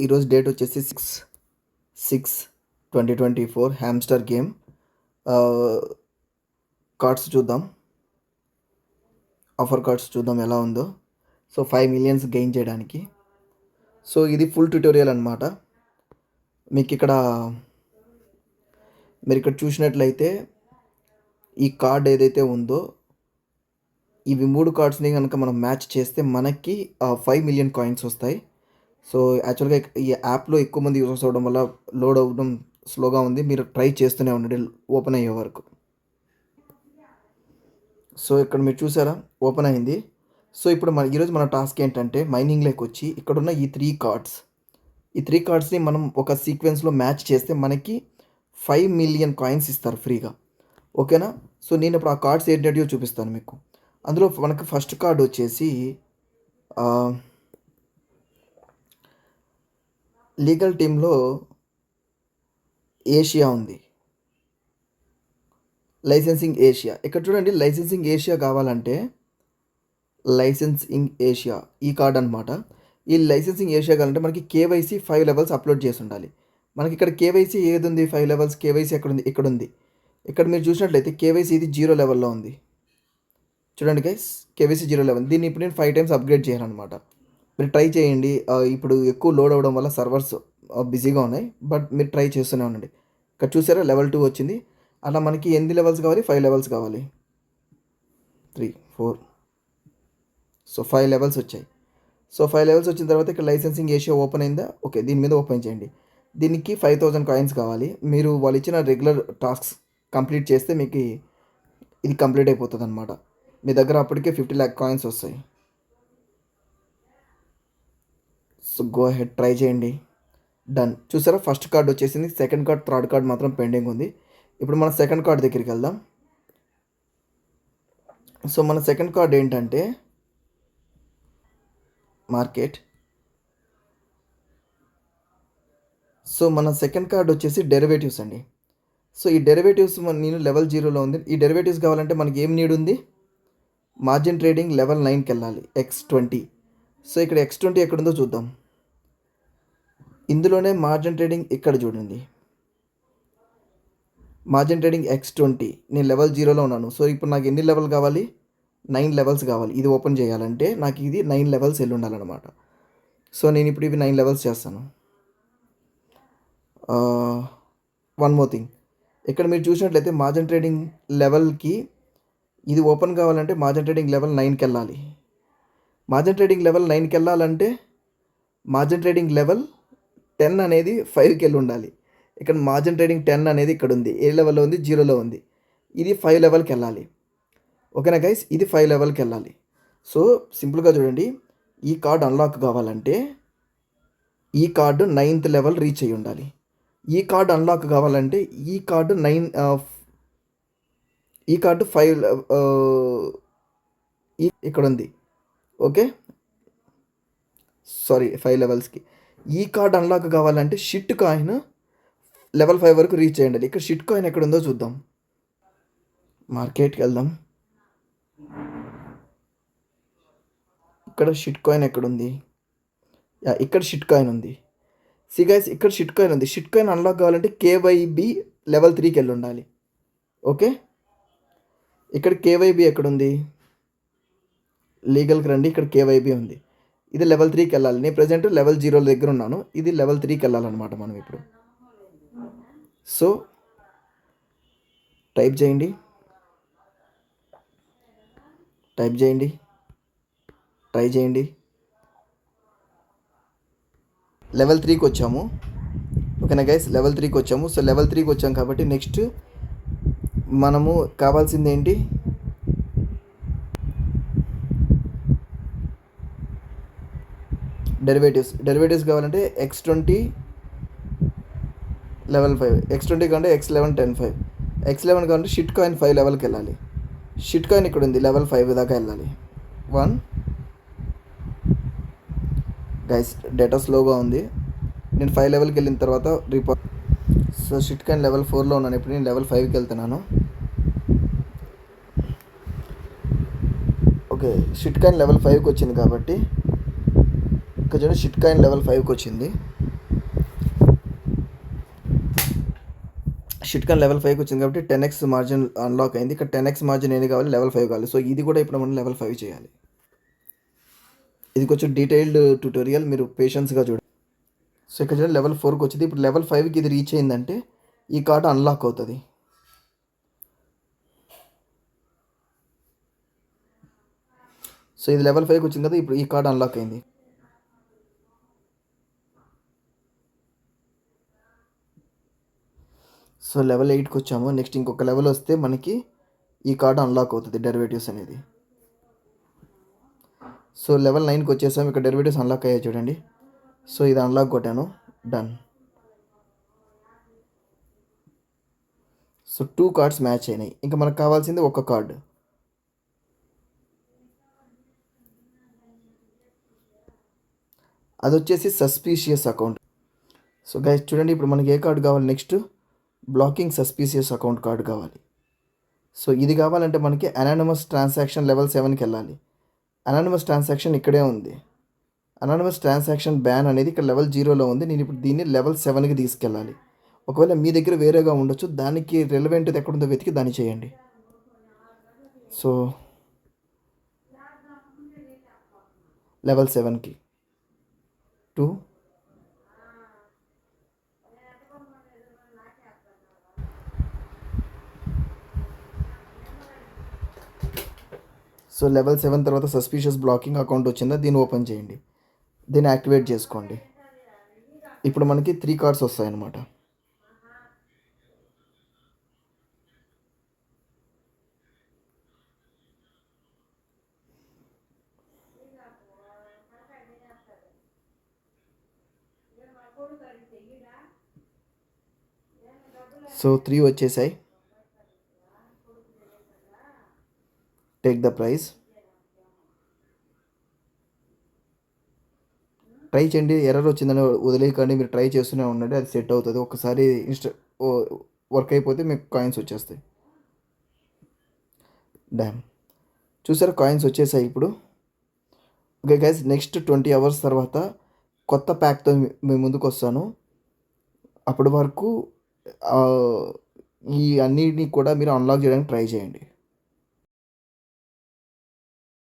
ఈరోజు డేట్ వచ్చేసి 6/6/2024 hamster game cards చూద్దాం. ఆఫర్ కార్డ్స్ చూద్దాం ఎలా ఉందో. సో 5 మిలియన్స్ గెయిన్ చేయడానికి. సో ఇది ఫుల్ ట్యుటోరియల్ అనమాట. మీరు ఇక్కడ చూసినట్లయితే ఈ కార్డ్ ఏదైతే ఉందో ఇవి 3 కార్డ్స్ని కనుక మనం మ్యాచ్ చేస్తే మనకి 5 మిలియన్ కాయిన్స్ వస్తాయి. సో యాక్చువల్గా ఈ యాప్లో ఎక్కువ మంది యూజర్స్ అవ్వడం వల్ల లోడ్ అవ్వడం స్లోగా ఉంది. మీరు ట్రై చేస్తూనే ఉండండి ఓపెన్ అయ్యే వరకు. సో ఇక్కడ మీరు చూసారా ఓపెన్ అయింది. సో ఇప్పుడు ఈరోజు మన టాస్క్ ఏంటంటే మైనింగ్లోకి వచ్చి ఇక్కడున్న ఈ 3 కార్డ్స్ని మనం ఒక సీక్వెన్స్లో మ్యాచ్ చేస్తే మనకి 5 మిలియన్ కాయిన్స్ ఇస్తారు ఫ్రీగా. ఓకేనా? సో నేను ఇప్పుడు ఆ కార్డ్స్ ఏంటంటే చూపిస్తాను మీకు. అందులో మనకు ఫస్ట్ కార్డ్ వచ్చేసి లీగల్ టీంలో ఏషియా ఉంది, లైసెన్సింగ్ ఏషియా. ఇక్కడ చూడండి, లైసెన్సింగ్ ఏషియా కావాలంటే లైసెన్సింగ్ ఏషియా ఈ కార్డ్ అనమాట. ఈ లైసెన్సింగ్ ఏషియా కావాలంటే మనకి కేవైసీ 5 లెవెల్స్ అప్లోడ్ చేసి ఉండాలి. మనకి ఇక్కడ కేవైసీ ఏది ఉంది? 5 లెవెల్స్ కేవైసీ ఎక్కడ ఉంది? ఇక్కడ ఉంది. ఇక్కడ మీరు చూసినట్లయితే కేవైసీ ఇది 0 లెవెల్లో ఉంది. చూడండి గైస్, కేవైసీ 0 లెవెల్. దీన్ని ఇప్పుడు నేను 5 టైమ్స్ అప్గ్రేడ్ చేయాలన్నమాట. మీరు ట్రై చేయండి. ఇప్పుడు ఎక్కువ లోడ్ అవ్వడం వల్ల సర్వర్స్ బిజీగా ఉన్నాయి, బట్ మీరు ట్రై చేస్తూనే ఉండండి. ఇక్కడ చూసారా లెవెల్ 2 వచ్చింది. అలా మనకి ఎన్ని లెవెల్స్ కావాలి? 5 లెవెల్స్ కావాలి. 3 4 సో 5 లెవెల్స్ వచ్చాయి. సో 5 లెవెల్స్ వచ్చిన తర్వాత ఇక్కడ లైసెన్సింగ్ ఏషియా ఓపెన్ అయిందా? ఓకే, దీని మీద ఓపెన్ చేయండి. దీనికి 5000 కాయిన్స్ కావాలి. మీరు వాళ్ళు ఇచ్చిన రెగ్యులర్ టాస్క్స్ కంప్లీట్ చేస్తే మీకు ఇది కంప్లీట్ అయిపోతుంది అనమాట. మీ దగ్గర అప్పటికే 50 lakh కాయిన్స్ వస్తాయి. సో గో హెడ్, ట్రై చేయండి. డన్. చూసారా ఫస్ట్ కార్డ్ వచ్చేసింది. సెకండ్ కార్డ్, థర్డ్ కార్డ్ మాత్రం పెండింగ్ ఉంది. ఇప్పుడు మన సెకండ్ కార్డ్ దగ్గరికి వెళ్దాం. సో మన సెకండ్ కార్డ్ ఏంటంటే మార్కెట్. సో మన సెకండ్ కార్డ్ వచ్చేసి డెరివేటివ్స్ అండి. సో ఈ డెరివేటివ్స్ నేను లెవెల్ 0లో ఉంది. ఈ డెరివేటివ్స్ కావాలంటే మనకి ఏం నీడ్ ఉంది? మార్జిన్ ట్రేడింగ్ లెవెల్ 9కి వెళ్ళాలి, X20. సో ఇక్కడ X20 ఎక్కడుందో చూద్దాం. ఇందులోనే మార్జిన్ ట్రేడింగ్ ఇక్కడ చూడండి, మార్జిన్ ట్రేడింగ్ X20. నేను లెవెల్ 0లో ఉన్నాను. సో ఇప్పుడు నాకు ఎన్ని లెవెల్ కావాలి? 9 లెవెల్స్ కావాలి. ఇది ఓపెన్ చేయాలంటే నాకు ఇది 9 లెవెల్స్ వెళ్ళి ఉండాలన్నమాట. సో నేను ఇప్పుడు ఇవి 9 లెవెల్స్ చేస్తాను. వన్ మోర్ థింగ్, ఇక్కడ మీరు చూసినట్లయితే మార్జిన్ ట్రేడింగ్ లెవెల్కి ఇది ఓపెన్ కావాలంటే మార్జిన్ ట్రేడింగ్ లెవెల్ 9కి వెళ్ళాలి. మార్జిన్ ట్రేడింగ్ లెవెల్ 9కి వెళ్ళాలంటే మార్జిన్ ట్రేడింగ్ లెవెల్ 10 అనేది 5కి వెళ్ళి ఉండాలి. ఇక్కడ మార్జిన్ ట్రేడింగ్ 10 అనేది ఇక్కడ ఉంది. ఏ లెవెల్లో ఉంది? 0లో ఉంది. ఇది 5 లెవెల్కి వెళ్ళాలి. ఓకేనా గైస్? ఇది 5 లెవెల్కి వెళ్ళాలి. సో సింపుల్గా చూడండి, ఈ కార్డ్ అన్లాక్ కావాలంటే ఈ కార్డు 9th లెవెల్ రీచ్ అయ్యి ఉండాలి. ఈ కార్డు అన్లాక్ కావాలంటే ఈ కార్డు 5 ఇక్కడ ఉంది. Okay, sorry, 5 లెవెల్స్కి. ఈ కార్డ్ అన్లాక్ కావాలంటే షిట్ కాయిన్ లెవెల్ 5 వరకు రీచ్ అయ్యండి. ఇక్కడ షిట్ కాయిన్ ఎక్కడ ఉందో చూద్దాం. మార్కెట్కి వెళ్దాం. ఇక్కడ షిట్ కాయిన్ ఎక్కడుంది? ఇక్కడ షిట్ కాయిన్ ఉంది. సి గైస్, ఇక్కడ షిట్ కాయిన్ ఉంది. షిట్ కాయిన్ అన్లాక్ కావాలంటే KYB లెవెల్ 3కి వెళ్ళి ఉండాలి. ఓకే, ఇక్కడ KYB ఎక్కడుంది? లీగల్కి రండి. ఇక్కడ KYB ఉంది. ఇది లెవెల్ 3కి వెళ్ళాలి. నేను ప్రజెంట్ లెవెల్ 0 దగ్గర ఉన్నాను. ఇది లెవెల్ 3కి వెళ్ళాలన్నమాట మనం ఇప్పుడు. సో టైప్ చేయండి. ట్రై చేయండి. లెవెల్ 3కి వచ్చాము. ఓకేనా గైస్? లెవెల్ 3కి వచ్చాము. సో లెవెల్ 3కి వచ్చాం కాబట్టి నెక్స్ట్ మనము కావాల్సింది ఏంటి? డెరివేటివ్స్ కావాలంటే X20 లెవెల్ 5, X20 కంటే X11 10 5, X11 కావాలంటే షిట్ కాయిన్ 5 లెవెల్కి వెళ్ళాలి. షిట్ కాయిన్ ఇక్కడ ఉంది, లెవెల్ 5 దాకా వెళ్ళాలి. 1 గైస్, డేటా స్లోగా ఉంది. నేను 5 లెవెల్కి వెళ్ళిన తర్వాత report. So shit coin level 4లో ఉన్నాను. ఇప్పుడు నేను లెవెల్ 5కి వెళ్తున్నాను. ఓకే, షిట్ కాయిన్ లెవెల్ 5కి వచ్చింది కాబట్టి ఇక్కడ చూడండి షిట్ కాయిన్ లెవెల్ 5కి వచ్చింది. షిట్ కాయిన్ లెవెల్ 5కి వచ్చింది కాబట్టి 10x మార్జిన్ అన్లాక్ అయింది. ఇక్కడ 10x మార్జిన్ ఏది కావాలి, లెవెల్ 5 కావాలి. సో ఇది కూడా ఇప్పుడు మనం లెవెల్ 5 చేయాలి. ఇది కొంచెం డీటెయిల్డ్ ట్యూటోరియల్, మీరు పేషెన్స్గా చూడండి. సో ఇక్కడ చూడండి లెవెల్ 4కి వచ్చింది. ఇప్పుడు లెవెల్ 5కి ఇది రీచ్ అయిందంటే ఈ కార్డు అన్లాక్ అవుతుంది. సో ఇది లెవెల్ 5కి వచ్చింది కదా, ఇప్పుడు ఈ కార్డు అన్లాక్ అయింది. సో లెవెల్ 8కి వచ్చాము. నెక్స్ట్ ఇంకొక లెవెల్ వస్తే మనకి ఈ కార్డు అన్లాక్ అవుతుంది, డెరివేటివ్స్ అనేది. సో లెవెల్ 9కి వచ్చేసాము. ఇక్కడ డెరివేటివ్స్ అన్లాక్ అయ్యాయి చూడండి. సో ఇది అన్లాక్ కొట్టాను, డన్. సో 2 కార్డ్స్ మ్యాచ్ అయినాయి. ఇంకా మనకు కావాల్సింది ఒక కార్డు. అది వచ్చేసి సస్పీషియస్ అకౌంట్. సో గైస్ చూడండి, ఇప్పుడు మనకి ఏ కార్డు కావాలి, next blocking suspicious account card కావాలి. సో ఇది కావాలంటే మనకి అనానిమస్ ట్రాన్సాక్షన్ లెవెల్ 7కి వెళ్ళాలి. అనానిమస్ ట్రాన్సాక్షన్ ఇక్కడే ఉంది. అనానిమస్ ట్రాన్సాక్షన్ బ్యాన్ అనేది ఇక్కడ లెవెల్ 0లో ఉంది. నేను ఇప్పుడు దీన్ని లెవెల్ 7కి తీసుకెళ్ళాలి. ఒకవేళ మీ దగ్గర వేరేగా ఉండొచ్చు, దానికి రెలవెంట్ది ఎక్కడుందో వెతికి దాన్ని చేయండి. సో లెవెల్ 7కి 2 సో లెవెల్ 7 తర్వాత సస్పీషియస్ బ్లాకింగ్ అకౌంట్ వచ్చిందా, దీన్ని ఓపెన్ చేయండి, దీన్ని యాక్టివేట్ చేసుకోండి. ఇప్పుడు మనకి 3 కార్డ్స్ వస్తాయన్నమాట. సో 3 వచ్చేసాయి. Take the prize. ట్రై చేయండి, ఎర్రర్ వచ్చిందని వదిలేయకండి, మీరు ట్రై చేస్తూనే ఉండండి, అది సెట్ అవుతుంది. ఒకసారి వర్క్ అయిపోతే మీకు కాయిన్స్ వచ్చేస్తాయి. డ్యామ్, చూసారా కాయిన్స్ వచ్చేసాయి ఇప్పుడు. ఓకే గైస్, నెక్స్ట్ 20 అవర్స్ తర్వాత కొత్త ప్యాక్తో మీ ముందుకు వస్తాను. అప్పటి వరకు ఈ అన్నిటిని కూడా మీరు అన్లాక్ చేయడానికి ట్రై చేయండి.